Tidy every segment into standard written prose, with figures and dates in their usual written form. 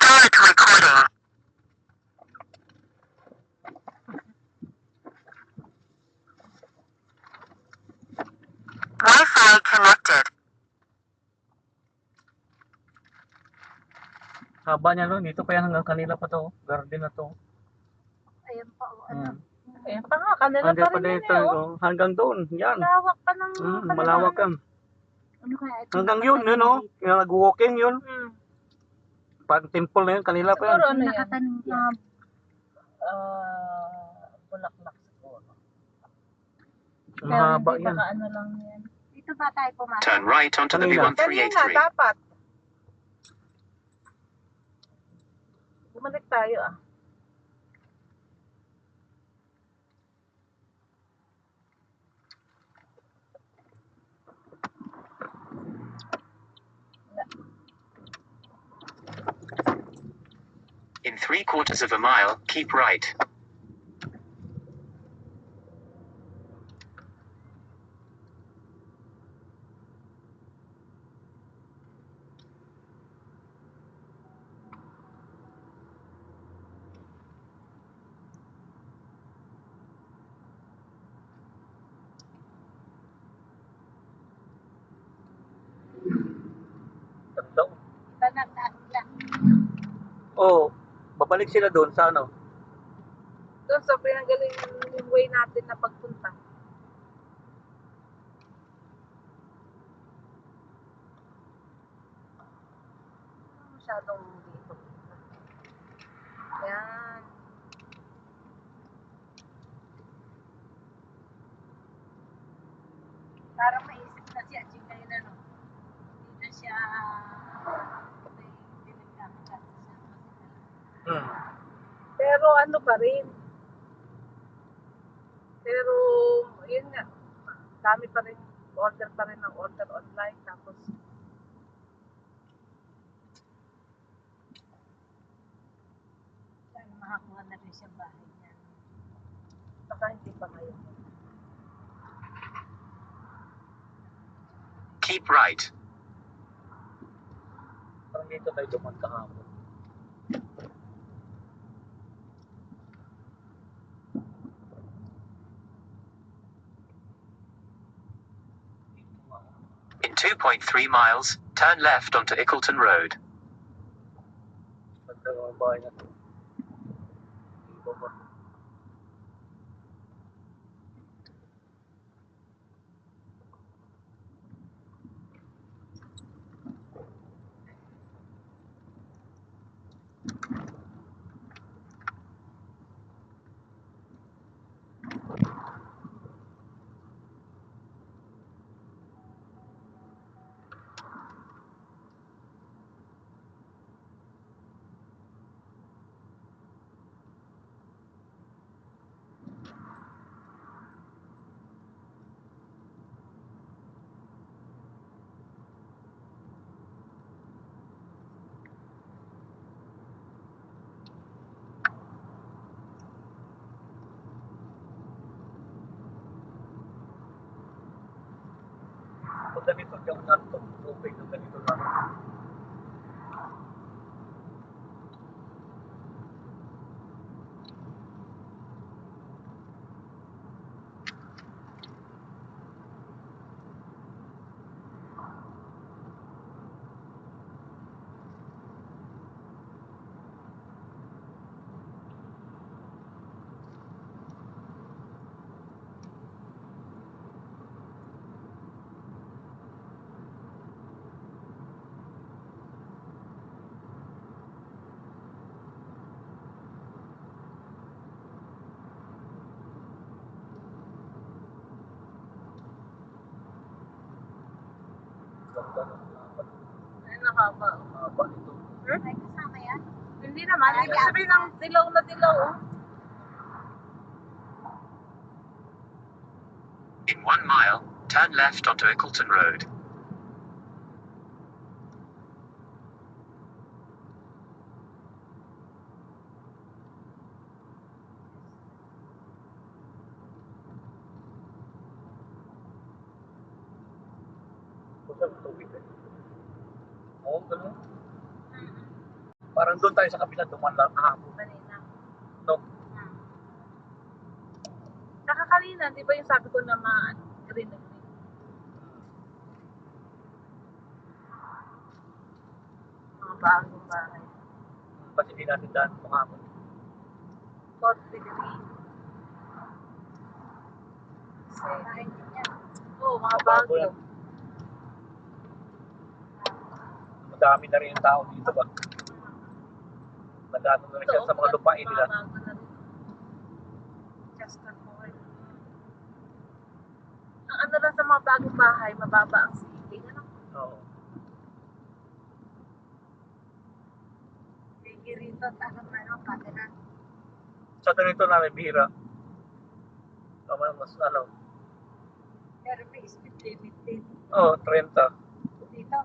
Start recording. Wi-Fi connected. Haba niya no, dito pa yan hanggang kanila pa to. Garden na to. Ayan pa, ano. Ayan pa nga, kanila Hindi pa pa rin dito, yun eh, oh. hanggang doon. Yan. Malawak pa ng kanila. Malawak yan. Ano kaya ito? Hanggang yun, yun o. Yung nag-walking yun. Hmm. Pag temple na yun, kanila pa yan. Siguro ano yan? Nakatanim na. Bulaklak siguro. Pero Mahaba hindi yan. baka ano lang yan. Dito ba tayo pumasok? Turn right onto the Kanina. Kanina, B1383. dapat. Bumalik tayo ah. In 3/4 of a mile, keep right. Ganda. Iba na tayo. Oh, babalik sila doon sa ano. Doon sa pinanggaling yung way natin na pagpunta. Masyadong dito. Yan. Parang maisip na si Ajing ngayon ano. Hindi na siya may pinagkakalat siya. Pero ano pa rin. Pero, yun nga. Dami pa rin. Order pa rin ng order online. Tapos, Sana makakuha na rin siya bahay niya. baka hindi pa ngayon. Keep right. Parang dito tayo duman kahapon. In 2.3 miles, turn left onto Ickleton Road. Ganda ng bahay na to. Iba ba? Pag ganito, yung nato, tubig ng ganito lang. Ganda ng lapat. Ayun, nakaba. Haba ito. May kasama yan? Hindi naman. Ibig sabihin ng dilaw na dilaw, oh. In 1 mile, turn left onto Ickleton Road. Kusang tubig eh. Oo, ganun. Parang doon tayo sa kabila, duman lang kahapon. Kanina. No? Saka kanina, di ba yung sabi ko na green na green? Mga bagong bahay. Ba't hindi natin daan kahapon? Fort Degree. Bahay din yan. Oo, mga Bago bago. yan. Madami na rin yung tao dito ba? Madami na rin siya sa mga lupain nila. Mga bago na rin. Chestermore. Ang ano lang sa mga bagong bahay, mababa ang ceiling. Ano? Oo. Sige rito, tanong na lang, camera. Sa ganito namin bihira. Mas ano? Pero may speed limit din. Oo, 30. Dito,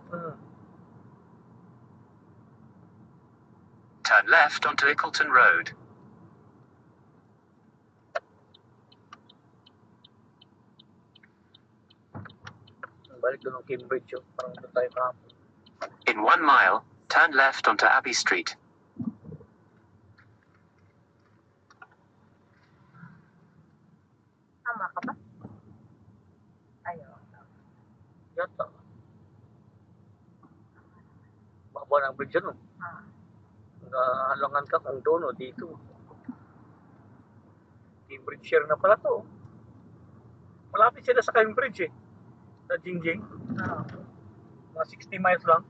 Turn left onto Ickleton Road. Balik doon ng Cambridge yun. Parang doon tayo kahapon. In 1 mile, turn left onto Abbey Street. Tama ka ba? Ayaw. Yata. Baba ng bridge yun. Ah. Halangan ka kung doon o dito. Cambridge share na pala to. Malapit sila sa Cambridge eh. Sa Jingjing. Oo. Mga 60 miles lang.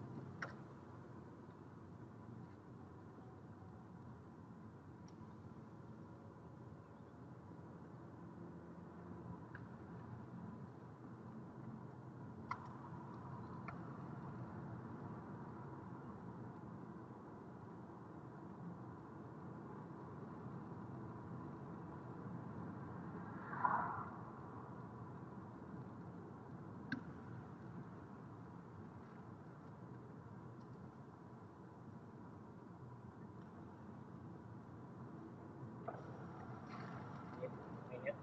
Ganyan.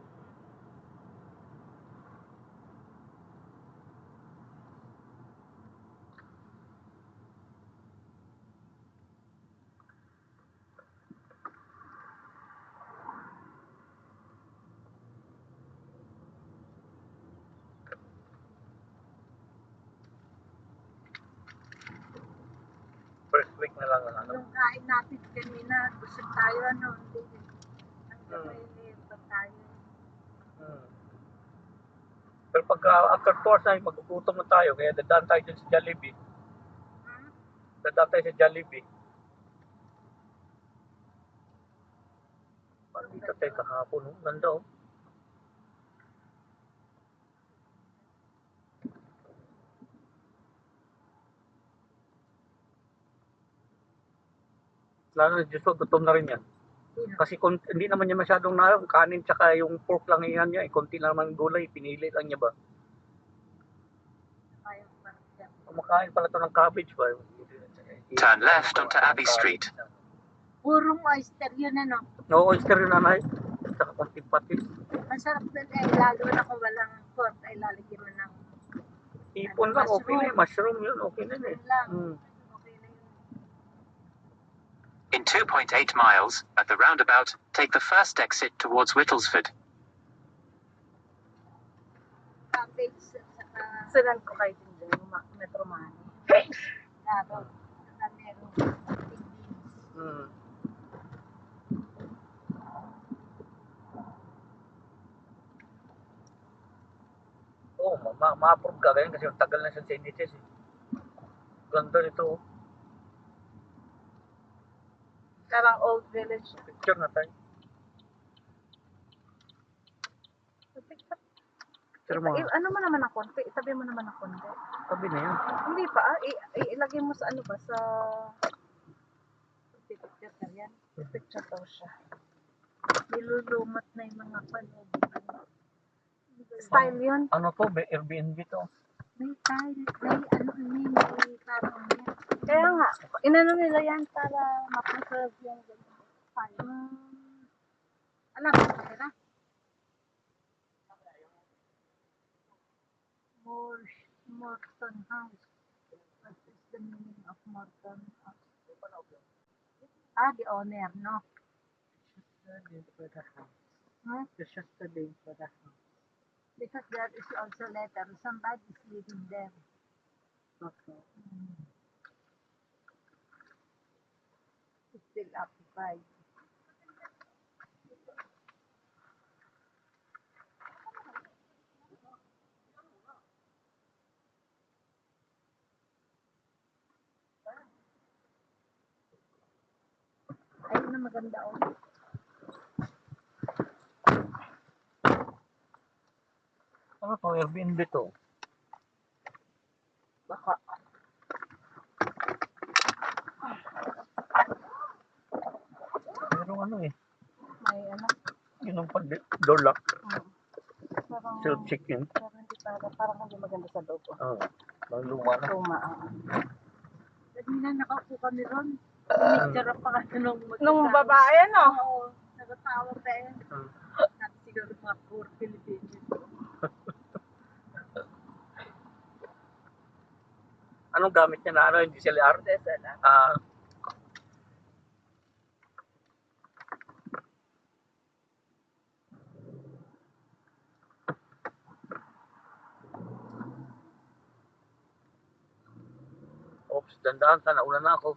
First week na lang ang ano. yung kain natin kanina, busog tayo, ano, hindi. Hanggang may pa tayo. Pero pag after 2 hours na magugutom na tayo, kaya dadaan tayo dyan sa Jollibee. Dadaan tayo sa Jollibee. Parang dito tayo kahapon, ganda oh. Lalo na Diyos ko, gutom na rin yan. Kasi hindi naman niya masyadong kanin tsaka yung pork lang yan niya. Konti lang naman gulay, pinili lang niya ba. Kumakain pala ito ng cabbage ba? Turn left onto Abbey Street. Purong oyster yun, ano. No, oyster yun nanay. Tsaka konting patis. Masarap din eh, lalo na kung walang pork, ay lalagyan mo ng Ipon lang, okay na yun. Mushroom yun, okay na yun eh. yun lang. Okay na yun. In 2.8 miles, at the roundabout, take the first exit towards Whittlesford. Cabbage, saka Sinan ko kayo din dyan, yung Metro Money. laro. Saka merong beans. Oo, ma-approve ka ganyan kasi yung tagal na sa NHS eh. Ganda nito oh. Parang Old Village. Picture na tayo. Picture mo. Ano mo naman ng konti? Itabi mo naman ng konti. Sabi na yan. Hindi pa, ilagay mo sa ano ba, sa Picture ka yan. picture daw siya. Nilulumat na yung mga panood. Style yun. Ano to? Airbnb to. May tile, may parang yan. Kaya nga, inano nila yan para ma-preserve yung file. Alam mo ba na? Morton House. What is the meaning of Morton House? the owner, no? Just the name for the house. Huh? It's just the name for the house. Because there is also letter. Somebody is living there. Okay. It's still occupied. Ayun na maganda oh. Ano to, Airbnb to? Baka. Merong ano eh. May ano. Yun ang door lock. Parang, Self-check-in. parang hindi maganda sa loob. Oo. Mga luma na. Tuma. Kanina nakaupo kami ron. Picture pa kasi Nung babae, no? Oo. Nagatawa pa eh. Sabi siguro mga poor Filipinos. Anong gamit niya na ano? Yung DSLR? DSLR. Ah, oops, dandaan ka. Nauna na ako.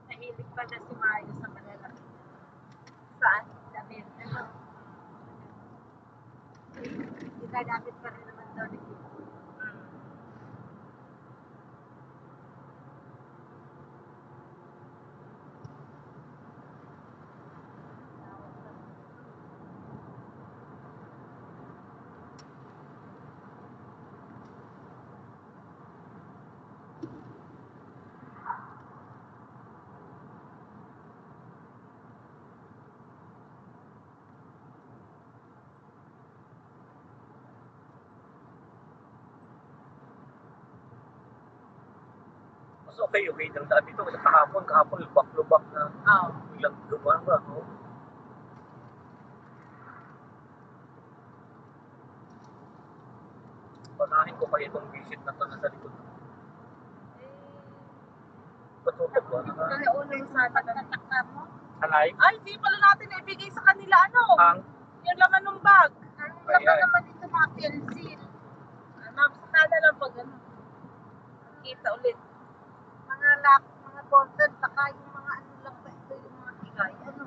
Nahilig pa na si Mayo sa malalaki. Saan? Damit. Ano? Ginagamit pa rin naman daw ni Kim. Mas okay ng daan dito. Kasi kahapon, lubak-lubak na. Oo. Biglang lubak ba? Oh. Panahin ko kayo itong visit na ito nasa likod. Patulog ba? Kaya unang sana na. mo? Sanay? Ay, di pala natin ibigay sa kanila, ano? Ang? Yung laman ng bag. Ang Ayan. laman naman ito mga pencil. Napasakada lang pag ano. Kita ulit. Mga lock, mga content, saka yung mga ano lang ba ito, yung mga higay. Ano?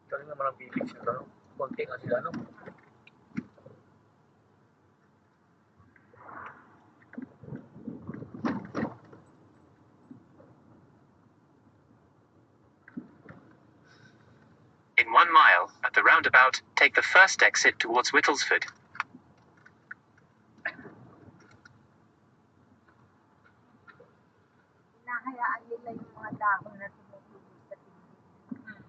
Galing naman ang village na ito. No? Konti nga sila, no? In 1 mile, at the roundabout, take the first exit towards Whittlesford. Hinahayaan nila yung mga dahon na tumutulog sa tingin.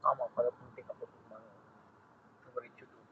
Tama pala punti ka po mga numerito doon.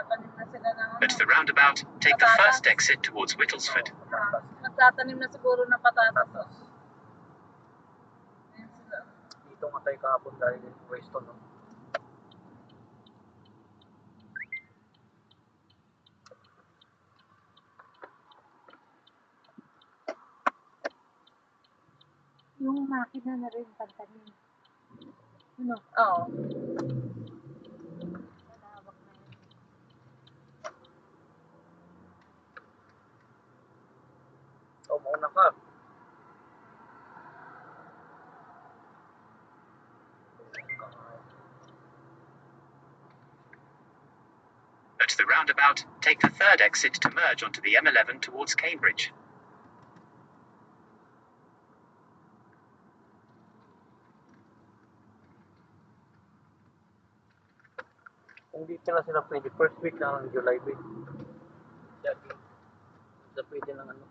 Magtatanim na sila ng At the roundabout, take the first exit towards Whittlesford. Patatas. Magtatanim na siguro ng patatas. Patatas. Ayan sila. Dito nga tayo kahapon dahil Weston, no? Yung makina na rin pagtanim. Ano? Oo. Malawak na yun. O, mauna ka. At the roundabout, take the third exit to merge onto the M11 towards Cambridge. Kung di pala sila pwede, first week lang ng July, babe. Jogging. Sila pwede ng ano.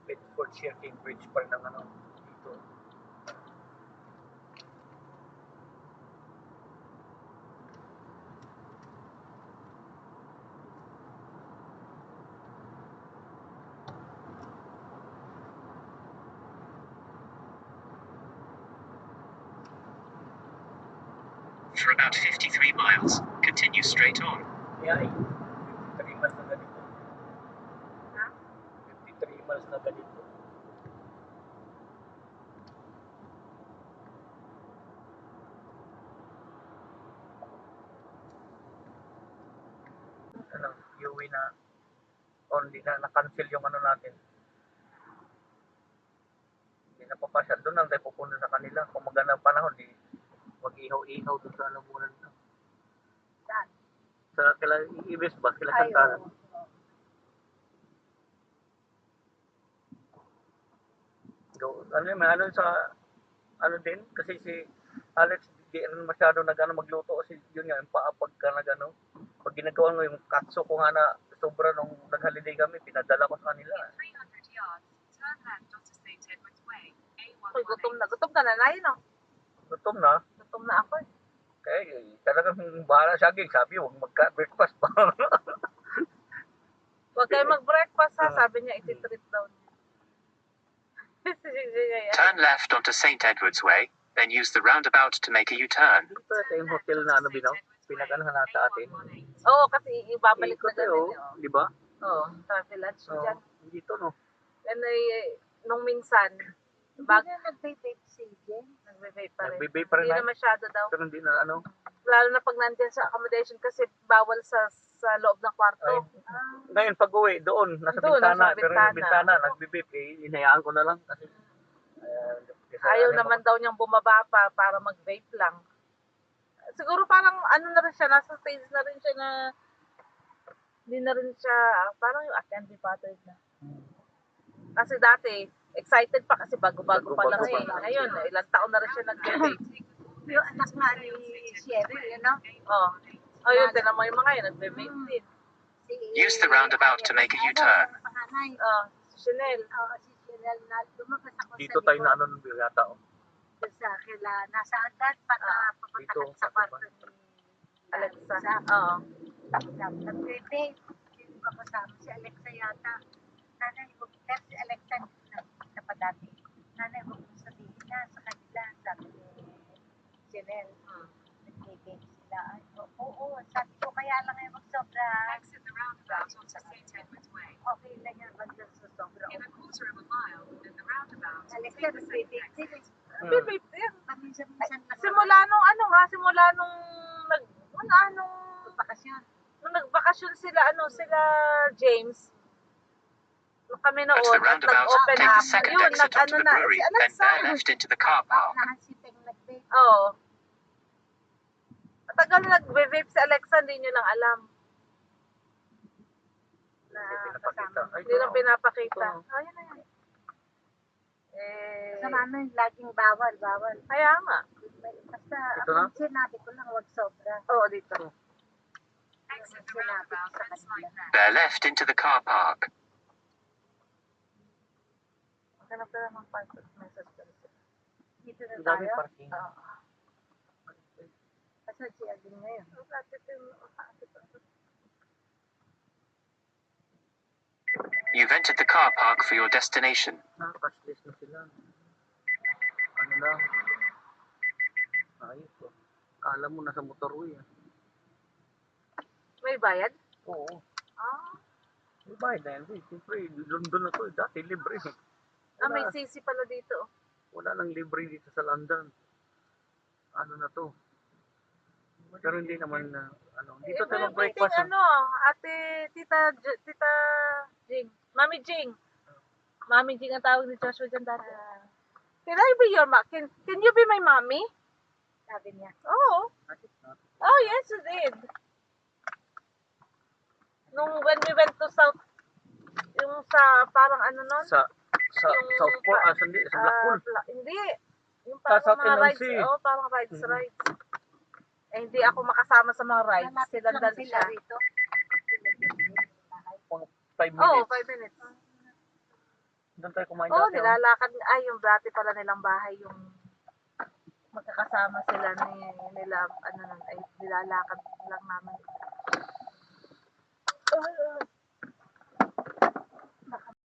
Bedfordshire, Cambridge pa rin ang ano dito. For about 53 miles, continue straight on. Kaya 53 miles na ganito. Ha? 53 miles na ganito. Ano, iuwi na only na na-cancel yung ano natin. Hindi na papasyal. Doon lang tayo pupunta sa kanila. Kung maganda ang panahon, di mag-ihaw-ihaw doon sa alamunan na. Saan? Sa kila Ibis ba? Kila Ay, Santana. oo. Ano yun, may ano sa ano din kasi si Alex di ano masyado nagano magluto kasi yun nga yung paapag ka nagano pag ginagawa mo yung katso ko nga na sobra nung nag-holiday kami pinadala ko sa kanila. 300 yards, turn left onto St. Edward's Way, Uy, gutom na. Gutom ka na, Nay, no? Gutom na Gutom na ako eh. kaya talagang bahala siya gig sabi huwag magka-breakfast pa. Huwag kayo mag-breakfast ha. Sabi niya, iti-treat daw niya. Turn left onto St. Edward's Way, then use the roundabout to make a U-turn. Dito ito yung hotel na ano binaw pinaganahan na sa atin. Oo, kasi ibabalik na Ikot ganun. oh, Oh. di ba? Oo, travelage So, dyan. dito no. And nung minsan, Hindi bag, na nag-vape si Jen. nagbe-vape pa rin. Nagbibay pa rin Hindi na. na masyado daw. Pero hindi na ano. Lalo na pag nandiyan sa accommodation kasi bawal sa loob ng kwarto. Ay, ngayon pag uwi doon nasa Doon, bintana nasa pero bintana. yung bintana nagbibip eh inayaan ko na lang kasi Ayaw naman daw niyang bumaba pa para mag-vape lang. Siguro parang ano na rin siya, nasa stage na rin siya na hindi na rin siya, parang yung can't be bothered na. Kasi dati, excited pa kasi bago-bago pa lang Bago-bago eh. pa lang. Ngayon, ilang taon na rin siya nag-vape. Yung anak nga ni Sherry, you know? Oh. Oh, yun, tinan mo yung mga yun, nag-vape din. Si, Use the roundabout to make a U-turn. Yung panganay. Oh, Chanel. Oo, si Chanel na lumabas ako dito sa tayo na likod. ano nung yata oh. Doon sa kila, nasa agad, papunta dito, ka sa sa kwarto ni Alexa. Alexa. Oo. Tapos nag-birthday. Yung kasama si Alexa yata. Nanay, huwag pero si Alexa na pa dati. Nanay, huwag mong sabihin na sa kanila. Sabi ni Janelle. Nag-birthday sila. Ay, oo, sabi ko kaya lang ay magsobra. Exit the roundabout onto St. Edward's Way. Okay lang yan, wag lang sa sobra. In a quarter of a mile, then the roundabout, Alexa, take the second nag-birthday exit. din. Vape din. Paminsan-minsan lang. Simula nung ano ha, simula nung nung Bakasyon. nung nagbakasyon sila, sila James. Nung kami noon, At the at roundabout, nag-open take up, the second yun, exit onto the na, brewery, si then Alexa. bear left into the car park. Nahan si Peng nag-vape. Oo. Matagal na nag-vape si Alexa, hindi nyo lang alam. Na Hindi pinapakita. kasama. Ay, hindi lang pinapakita. Ito. Oh, yun na yan. Sa namin, laging bawal. Kaya nga. Basta, Ito Ito na? Ang sinabi ko lang, wag sobra. Oo, dito. Ang sinabi ko sa kanila. Bear left into the car park. Maghanap ka lang ng passport message ko. Dito na Ang dami tayo. parking. Kasi si Alin ngayon. You've entered the car park for your destination. Cashless na sila. Ano lang. Ayos po. Kala mo nasa motorway. May bayad? Oo. Ah, May bayad na yan. Siyempre, London na to. Dati libre. may CC pala dito. Wala nang libre dito sa London. Ano na to? Pero hindi naman na, dito tayo mag-breakfast. Ate, tita Jing. Mami Jing. Mami Jing ang tawag ni Joshua dyan dati. Can I be your can you be my mommy? Sabi niya. Oo. Oh, yes, you did. When we went to South, yung sa parang ano nun? Sa Yung- South Pole, hindi, sa Blackpool. Hindi. Yung Sa parang South mga rides. NLC. Oh, parang rides. Mhm. Eh, hindi ako makasama sa mga rides. Malapit Sila lang dal sila siya. rito. 5 Oo, minutes. 5 minutes. Doon tayo kumain Oo, dati. nilalakad. Ay, yung dati pala nilang bahay, yung magkakasama sila nila, ano nun, ay nilalakad lang namin.